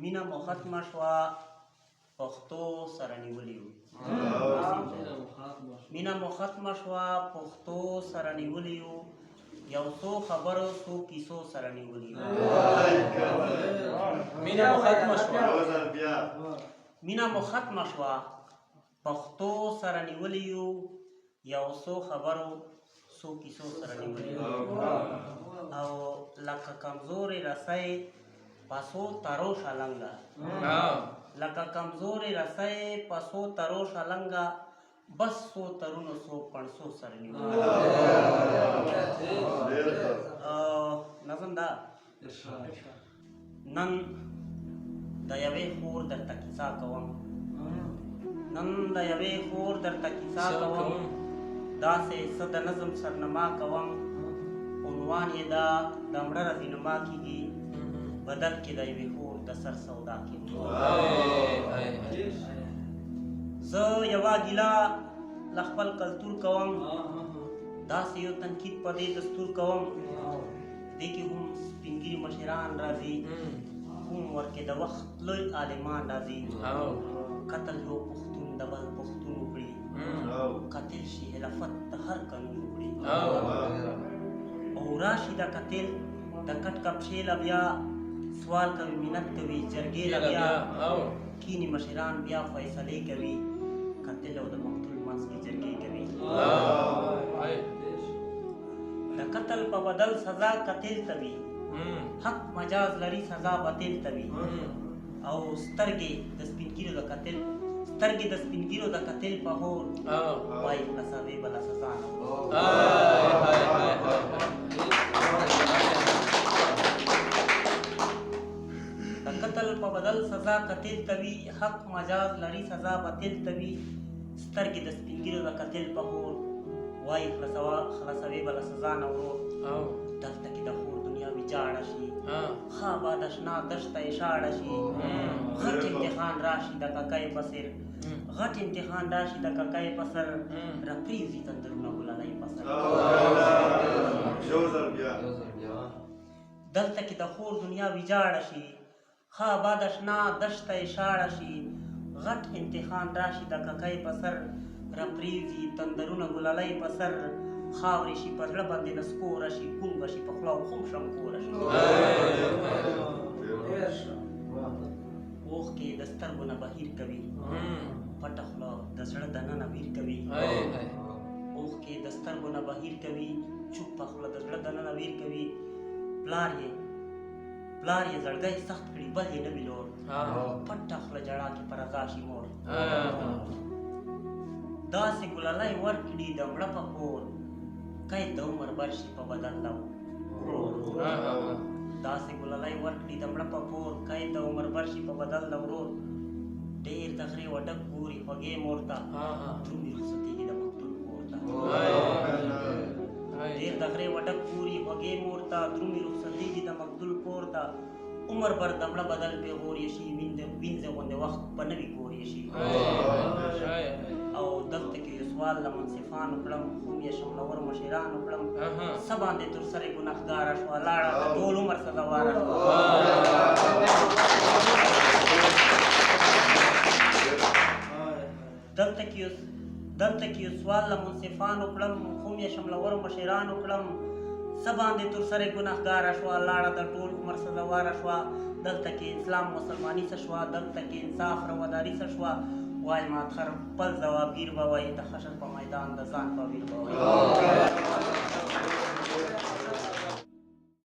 مینه مو ختمه شوه پښتو سره نیولي یو مینه مو ختمه شوه پښتو سره نیولي یو یو څو خبرو څو کیسو سره نیولي یو مینه مو ختمه شوه مینه مو ختمه شوه پښتو سره نیولي یو یو څو خبرو څو کیسو سره نیولي یو او لکه کمزورې رسۍ پسو تروشه لنګه لکه کمزورې رسۍ پسو تروشه لنګه بس څو ترونو څو پڼسو سره نیولي نظم دا نن د یوې خور درته کیسه کوم نن د یوې خور درته کیسه کوم داسې څه د نظم سرنما کوم عنوان یې دا د مړه رزینما کېږي بدل کې د یوې خور د سر سودا کېږي زه یوه ګیله له خپل کلتور کوم داسې یو تنقید په دې دستور کوم دې کې هم سپین ږیري مشران راځي هم ورکې د وخت لوی عالمان راځي قتل یو پښتون د بل پښتون وکړي قتل شي خلافت د هر قانون وکړي او راشي د قتل د کټ کپ شیله بیا سوال کوي منت کوي جرګې له بیا کینی مشران بیا فیصلې کوي قتل او د مقتول منځ کې جرګې کوي د قتل په بدل سزا قتل ته وي حق مجاز لري سزا باطل ته وي او سترګې د سپین ږیرو د قتل سترګې د سپین ږیرو د قتل په هور وایي خلاصوي بله سزا نه د قتل په بدل سزا قتل ته وي حق مجاز لري سزا باطل ته وي سترګې د سپین ږیرو د قتل په هور وایي خلاصوي بله سزا نه ورور دلته کې د خور دنیا ویجاړه شي ښه باد اشنا دشته یې شاړه شي غټ امتحان راشي د ککۍ په سر غټ امتحان راشي د ککۍ په سر رپریږي تندرونه ګلالۍ په سر دلته کې د خور دنیا ویجاړه شي ښه باد اشنا دشته یې شاړه شي غټ امتحان راشي د ککۍ په سر رپریږي تندرونه ګلالۍ په سر خاورې شي په زړه باندې نسکوره شي کونګه شي په خوله او خم شمکوره شي اوښکې د سترګو نه بهیر کوي پټه خوله د زړه دننه ویر کوي اوښکې د سترګو نه بهیر کوي چوپه خوله د زړه دننه ویر کوي پلار یې زړګی سخت کړي بل یې نه وي لور پټه خوله ژړا کې په رضا شي مور داسې ګلالۍ ورکړي د مړه په کور قید د عمر بر شي په بدل لو داسې ګلالۍ ورکړي د مړه په کور قید د عمر بر شي په بدل لو ورور ډېر د غرې وډک ګوري خوږې مور ته درومي رخصتېږي د مقتول کور ته ډېر د غرې وډک ګوري خوږې مور ته درومي رخصتېږي د مقتول کور ته عمر بر د مړه بدل پېغور یې شي وینځه غوندې وخت په نوي کور یې شي او دلته کې یو سوال له منصفانو کړم هم یې شملور مشرانو کړم څه باندې تر سره ګنهګاره شوه لاړه د ټول عمر سزاواره شوه دلته کې یو سوال له منصفانو کړم هم یې شملور مشرانو کړم څه باندې تر سره ګنهګاره شوه لاړه د ټول عمر سزاواره شوه دلته کې اسلام مسلماني څه شوه دلته کې انصاف رواداري څه شوه وای ماتخر خپل ځوابګیر به وایي د خشن په میدان د ځان په ویر به وایي